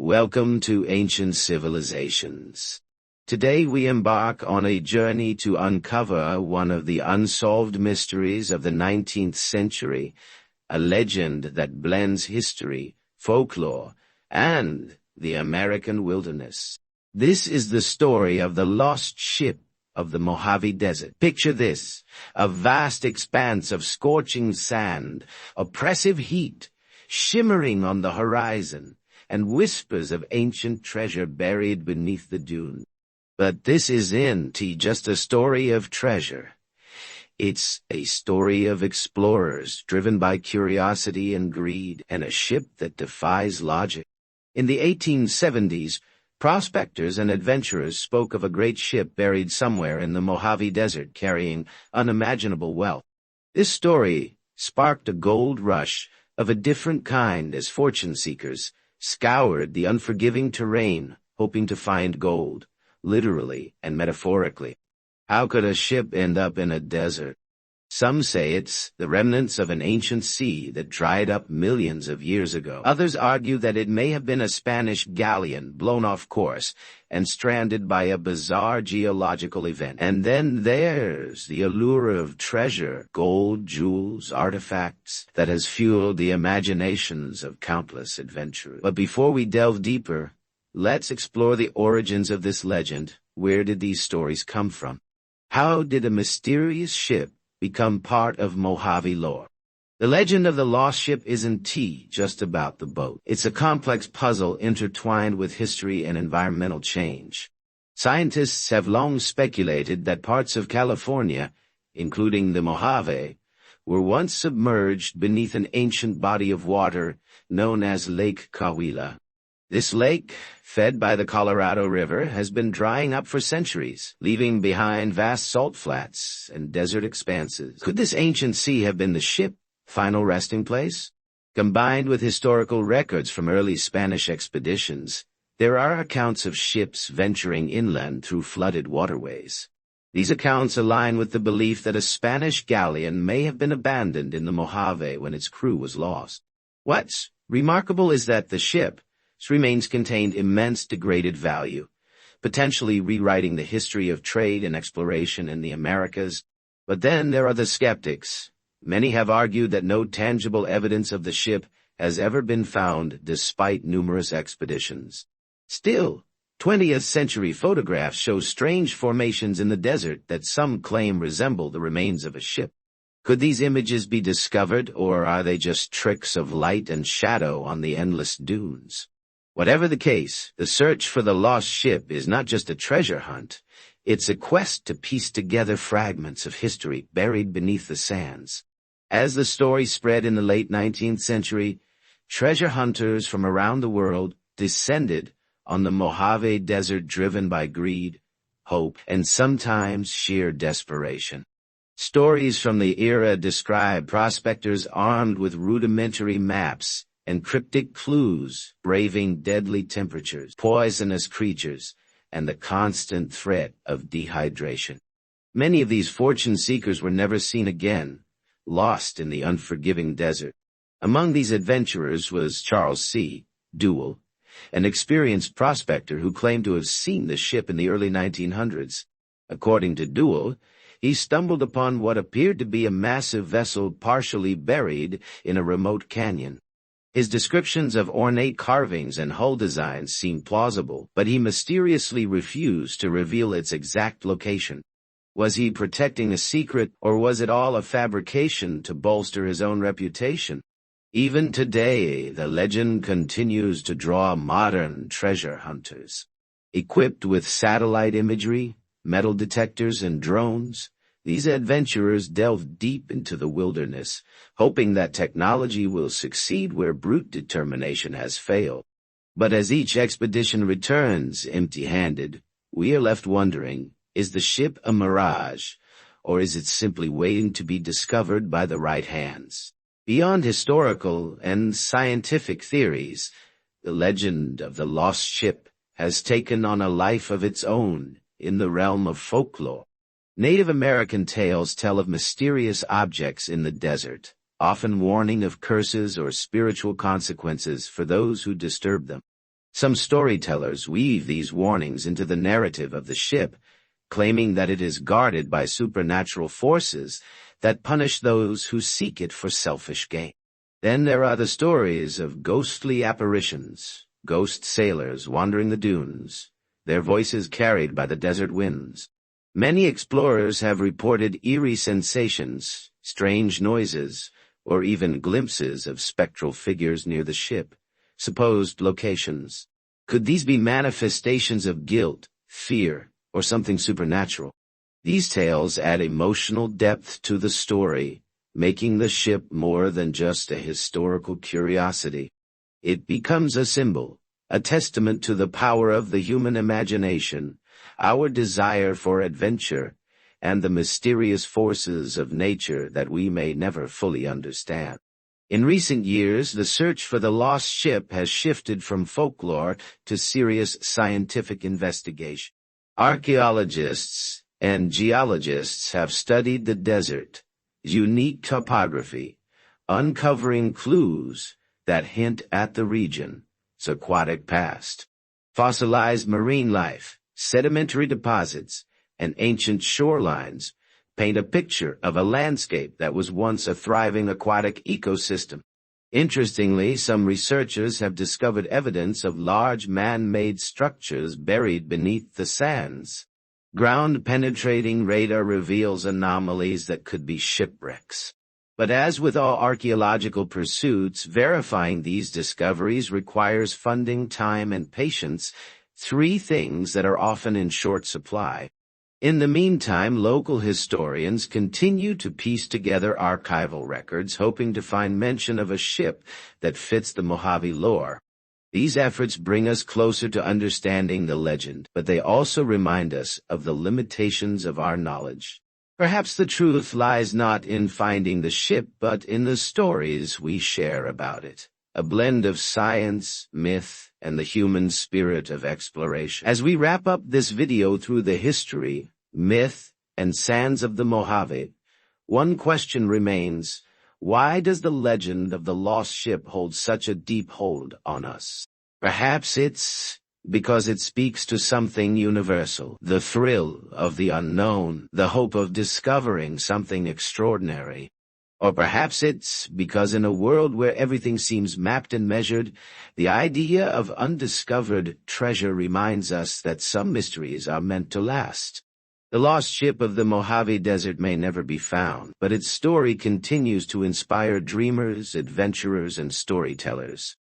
Welcome to Ancient Civilizations. Today we embark on a journey to uncover one of the unsolved mysteries of the 19th century, a legend that blends history, folklore, and the American wilderness. This is the story of the lost ship of the Mojave Desert. Picture this, a vast expanse of scorching sand, oppressive heat, shimmering on the horizon, and whispers of ancient treasure buried beneath the dune. But this isn't just a story of treasure. It's a story of explorers driven by curiosity and greed, and a ship that defies logic. In the 1870s, prospectors and adventurers spoke of a great ship buried somewhere in the Mojave Desert carrying unimaginable wealth. This story sparked a gold rush of a different kind as fortune seekers scoured the unforgiving terrain, hoping to find gold, literally and metaphorically. How could a ship end up in a desert? Some say it's the remnants of an ancient sea that dried up millions of years ago. Others argue that it may have been a Spanish galleon blown off course and stranded by a bizarre geological event. And then there's the allure of treasure, gold, jewels, artifacts that has fueled the imaginations of countless adventurers. But before we delve deeper, let's explore the origins of this legend. Where did these stories come from? How did a mysterious ship become part of Mojave lore? The legend of the lost ship isn't just about the boat. It's a complex puzzle intertwined with history and environmental change. Scientists have long speculated that parts of California, including the Mojave, were once submerged beneath an ancient body of water known as Lake Cahuilla. This lake, fed by the Colorado River, has been drying up for centuries, leaving behind vast salt flats and desert expanses. Could this ancient sea have been the ship's final resting place? Combined with historical records from early Spanish expeditions, there are accounts of ships venturing inland through flooded waterways. These accounts align with the belief that a Spanish galleon may have been abandoned in the Mojave when its crew was lost. What's remarkable is that the ship's remains contained immense degraded value, potentially rewriting the history of trade and exploration in the Americas. But then there are the skeptics. Many have argued that no tangible evidence of the ship has ever been found despite numerous expeditions. Still, 20th century photographs show strange formations in the desert that some claim resemble the remains of a ship. Could these images be discovered, or are they just tricks of light and shadow on the endless dunes? Whatever the case, the search for the lost ship is not just a treasure hunt. It's a quest to piece together fragments of history buried beneath the sands. As the story spread in the late 19th century, treasure hunters from around the world descended on the Mojave Desert driven by greed, hope, and sometimes sheer desperation. Stories from the era describe prospectors armed with rudimentary maps and cryptic clues, braving deadly temperatures, poisonous creatures, and the constant threat of dehydration. Many of these fortune seekers were never seen again, lost in the unforgiving desert. Among these adventurers was Charles C. Duell, an experienced prospector who claimed to have seen the ship in the early 1900s. According to Duell, he stumbled upon what appeared to be a massive vessel partially buried in a remote canyon. His descriptions of ornate carvings and hull designs seemed plausible, but he mysteriously refused to reveal its exact location. Was he protecting a secret, or was it all a fabrication to bolster his own reputation? Even today, the legend continues to draw modern treasure hunters. Equipped with satellite imagery, metal detectors, and drones, these adventurers delve deep into the wilderness, hoping that technology will succeed where brute determination has failed. But as each expedition returns empty-handed, we are left wondering, is the ship a mirage, or is it simply waiting to be discovered by the right hands? Beyond historical and scientific theories, the legend of the lost ship has taken on a life of its own in the realm of folklore. Native American tales tell of mysterious objects in the desert, often warning of curses or spiritual consequences for those who disturb them. Some storytellers weave these warnings into the narrative of the ship, claiming that it is guarded by supernatural forces that punish those who seek it for selfish gain. Then there are the stories of ghostly apparitions, ghost sailors wandering the dunes, their voices carried by the desert winds. Many explorers have reported eerie sensations, strange noises, or even glimpses of spectral figures near the ship. Supposed locations. Could these be manifestations of guilt, fear, or something supernatural? These tales add emotional depth to the story, making the ship more than just a historical curiosity. It becomes a symbol, a testament to the power of the human imagination, our desire for adventure, and the mysterious forces of nature that we may never fully understand. In recent years, the search for the lost ship has shifted from folklore to serious scientific investigation. Archaeologists and geologists have studied the desert's unique topography, uncovering clues that hint at the region's aquatic past. Fossilized marine life, sedimentary deposits, and ancient shorelines paint a picture of a landscape that was once a thriving aquatic ecosystem. Interestingly, some researchers have discovered evidence of large man-made structures buried beneath the sands. Ground-penetrating radar reveals anomalies that could be shipwrecks. But as with all archaeological pursuits, verifying these discoveries requires funding, time, and patience, three things that are often in short supply. In the meantime, local historians continue to piece together archival records, hoping to find mention of a ship that fits the Mojave lore. These efforts bring us closer to understanding the legend, but they also remind us of the limitations of our knowledge. Perhaps the truth lies not in finding the ship, but in the stories we share about it. A blend of science, myth, and the human spirit of exploration. As we wrap up this video through the history, myth, and sands of the Mojave, one question remains: why does the legend of the lost ship hold such a deep hold on us? Perhaps it's because it speaks to something universal, the thrill of the unknown, the hope of discovering something extraordinary. Or perhaps it's because in a world where everything seems mapped and measured, the idea of undiscovered treasure reminds us that some mysteries are meant to last. The lost ship of the Mojave Desert may never be found, but its story continues to inspire dreamers, adventurers, and storytellers.